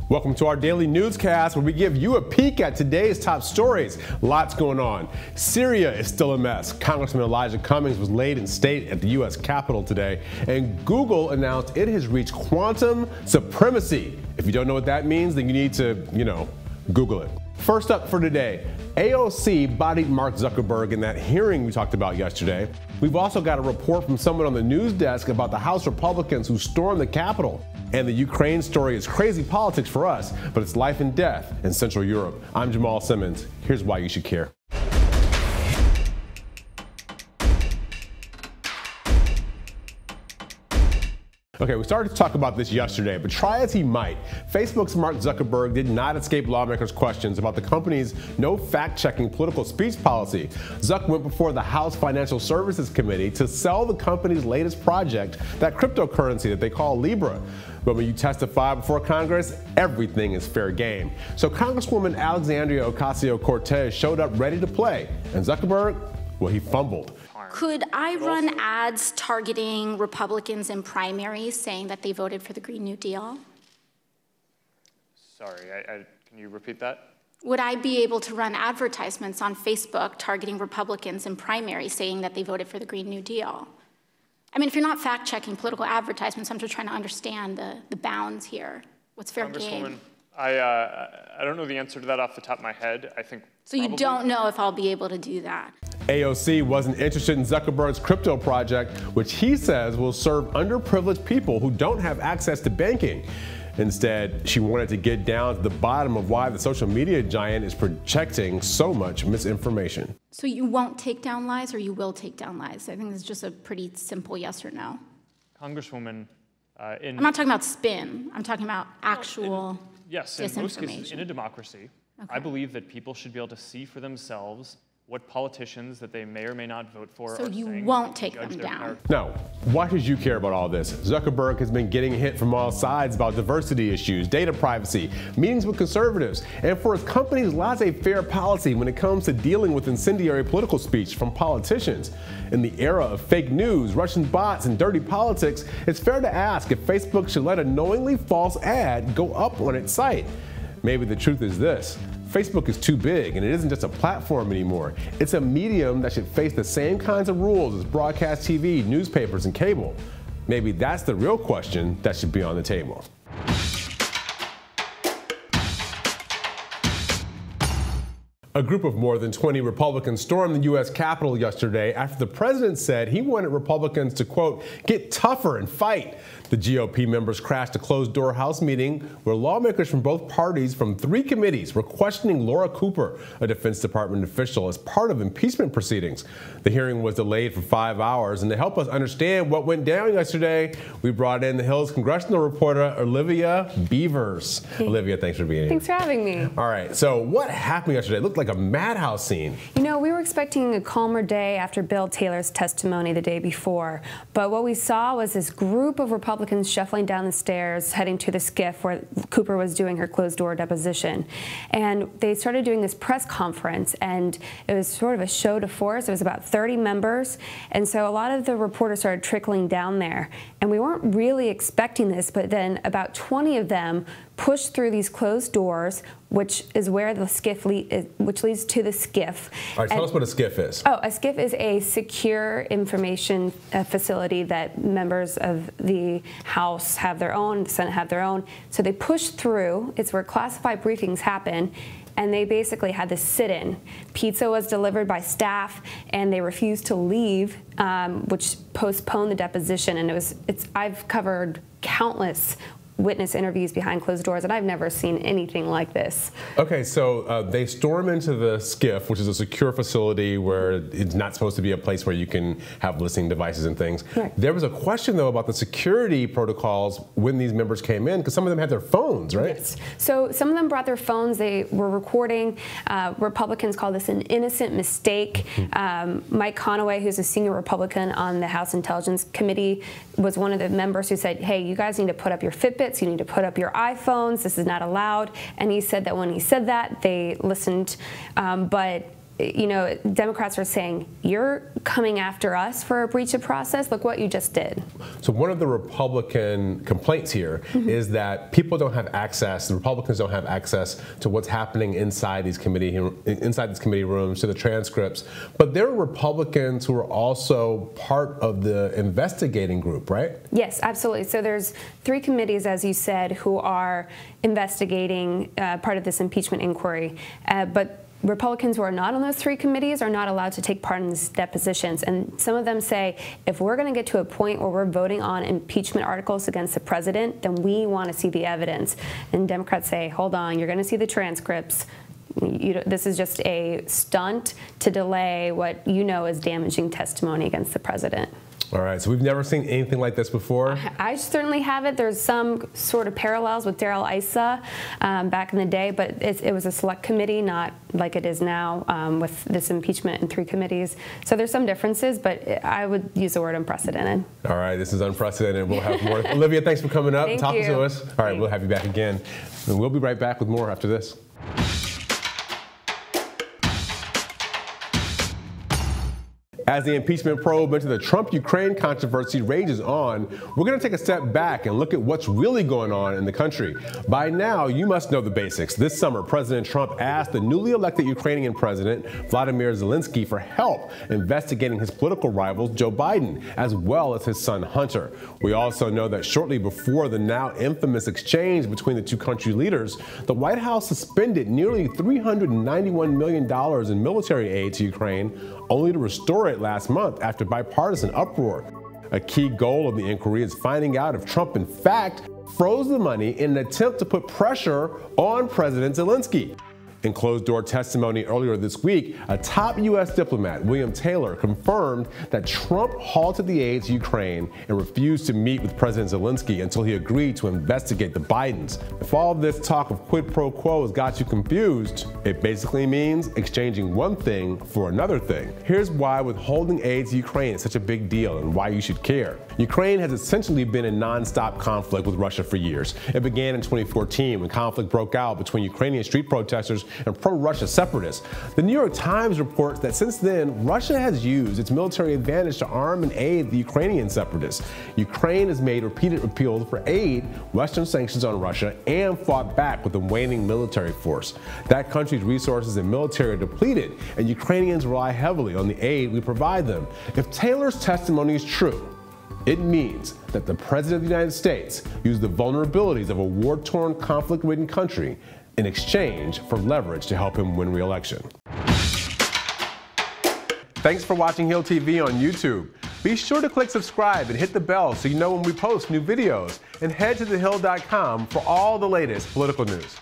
Welcome to our daily newscast where we give you a peek at today's top stories. Lots going on. Syria is still a mess. Congressman Elijah Cummings was laid in state at the U.S. Capitol today, and Google announced it has reached quantum supremacy. If you don't know what that means, then you need to, Google it. First up for today, AOC bodied Mark Zuckerberg in that hearing we talked about yesterday. We've also got a report from someone on the news desk about the House Republicans who stormed the Capitol. And the Ukraine story is crazy politics for us, but it's life and death in Central Europe. I'm Jamal Simmons. Here's why you should care. Okay, we started to talk about this yesterday, but try as he might, Facebook's Mark Zuckerberg did not escape lawmakers' questions about the company's no fact-checking political speech policy. Zuck went before the House Financial Services Committee to sell the company's latest project, that cryptocurrency that they call Libra. But when you testify before Congress, everything is fair game. So Congresswoman Alexandria Ocasio-Cortez showed up ready to play, and Zuckerberg, well, he fumbled. Could I run ads targeting Republicans in primaries saying that they voted for the Green New Deal? Sorry, can you repeat that? Would I be able to run advertisements on Facebook targeting Republicans in primaries saying that they voted for the Green New Deal? I mean, if you're not fact-checking political advertisements, I'm just trying to understand the bounds here. What's fair game? I don't know the answer to that off the top of my head. I think so. You don't know if I'll be able to do that. AOC wasn't interested in Zuckerberg's crypto project, which he says will serve underprivileged people who don't have access to banking. Instead, she wanted to get down to the bottom of why the social media giant is projecting so much misinformation. So you won't take down lies, or you will take down lies? I think it's just a pretty simple yes or no. Congresswoman, I'm not talking about spin. I'm talking about actual yes, in most cases, in a democracy, okay. I believe that people should be able to see for themselves what politicians that they may or may not vote for are saying. So you won't take them down? No. Why should you care about all this? Zuckerberg has been getting hit from all sides about diversity issues, data privacy, meetings with conservatives, and for his company's laissez-faire policy when it comes to dealing with incendiary political speech from politicians. In the era of fake news, Russian bots, and dirty politics, it's fair to ask if Facebook should let a knowingly false ad go up on its site. Maybe the truth is this. Facebook is too big, and it isn't just a platform anymore. It's a medium that should face the same kinds of rules as broadcast TV, newspapers, and cable. Maybe that's the real question that should be on the table. A group of more than 20 Republicans stormed the U.S. Capitol yesterday after the president said he wanted Republicans to, quote, get tougher and fight. The GOP members crashed a closed-door House meeting where lawmakers from both parties from 3 committees were questioning Laura Cooper, a Defense Department official, as part of impeachment proceedings. The hearing was delayed for 5 hours, and to help us understand what went down yesterday, we brought in the Hill's congressional reporter, Olivia Beavers. Hey. Olivia, thanks for being here. Thanks for having me. All right, so what happened yesterday? It looked like a madhouse scene. You know, we were expecting a calmer day after Bill Taylor's testimony the day before, but what we saw was this group of Republicans shuffling down the stairs, heading to the skiff where Cooper was doing her closed-door deposition. And they started doing this press conference, and it was sort of a show de force. It was about 30 members, and so a lot of the reporters started trickling down there. And we weren't really expecting this, but then about 20 of them pushed through these closed doors, which is where the skiff which leads to the skiff. All right, tell us what a skiff is. Oh, a skiff is a secure information facility that members of the House have their own, the Senate have their own. So they push through. It's where classified briefings happen. And they basically had this sit-in. Pizza was delivered by staff, and they refused to leave, which postponed the deposition. And I've covered countless witness interviews behind closed doors, and I've never seen anything like this. Okay, so they storm into the skiff, which is a secure facility where it's not supposed to be a place where you can have listening devices and things. Right. There was a question, though, about the security protocols when these members came in, because some of them had their phones, right? Yes. So some of them brought their phones. They were recording. Republicans call this an innocent mistake. Mike Conaway, who's a senior Republican on the House Intelligence Committee, was one of the members who said, hey, you guys need to put up your Fitbits. You need to put up your iPhones. This is not allowed. And he said that when he said that, they listened. But Democrats are saying, you're coming after us for a breach of process. Look what you just did. So one of the Republican complaints here is that people don't have access, the Republicans don't have access to what's happening inside these committee rooms, to the transcripts. But there are Republicans who are also part of the investigating group, right? Yes, absolutely. So there's 3 committees, as you said, who are investigating part of this impeachment inquiry. But Republicans who are not on those 3 committees are not allowed to take part in these depositions. And some of them say, if we're going to get to a point where we're voting on impeachment articles against the president, then we want to see the evidence. And Democrats say, hold on, you're going to see the transcripts. This is just a stunt to delay what is damaging testimony against the president. All right, so we've never seen anything like this before? I certainly haven't. There's some sort of parallels with Darrell Issa back in the day, but it was a select committee, not like it is now with this impeachment in 3 committees. So there's some differences, but I would use the word unprecedented. All right, this is unprecedented. We'll have more. Olivia, thanks for coming up and talking to us. All right, we'll have you back again. And we'll be right back with more after this. As the impeachment probe into the Trump-Ukraine controversy rages on, we're going to take a step back and look at what's really going on in the country. By now, you must know the basics. This summer, President Trump asked the newly elected Ukrainian president, Vladimir Zelensky, for help investigating his political rival, Joe Biden, as well as his son, Hunter. We also know that shortly before the now infamous exchange between the 2 country leaders, the White House suspended nearly $391 million in military aid to Ukraine, only to restore it last month after bipartisan uproar. A key goal of the inquiry is finding out if Trump, in fact, froze the money in an attempt to put pressure on President Zelensky. In closed-door testimony earlier this week, a top U.S. diplomat, William Taylor, confirmed that Trump halted the aid to Ukraine and refused to meet with President Zelensky until he agreed to investigate the Bidens. If all this talk of quid pro quo has got you confused, it basically means exchanging one thing for another thing. Here's why withholding aid to Ukraine is such a big deal and why you should care. Ukraine has essentially been in non-stop conflict with Russia for years. It began in 2014 when conflict broke out between Ukrainian street protesters and pro-Russia separatists. The New York Times reports that since then, Russia has used its military advantage to arm and aid the Ukrainian separatists. Ukraine has made repeated appeals for aid, Western sanctions on Russia, and fought back with a waning military force. That country's resources and military are depleted, and Ukrainians rely heavily on the aid we provide them. If Taylor's testimony is true, it means that the President of the United States used the vulnerabilities of a war-torn, conflict-ridden country in exchange for leverage to help him win re-election. Thanks for watching Hill TV on YouTube. Be sure to click subscribe and hit the bell so you know when we post new videos. And head to thehill.com for all the latest political news.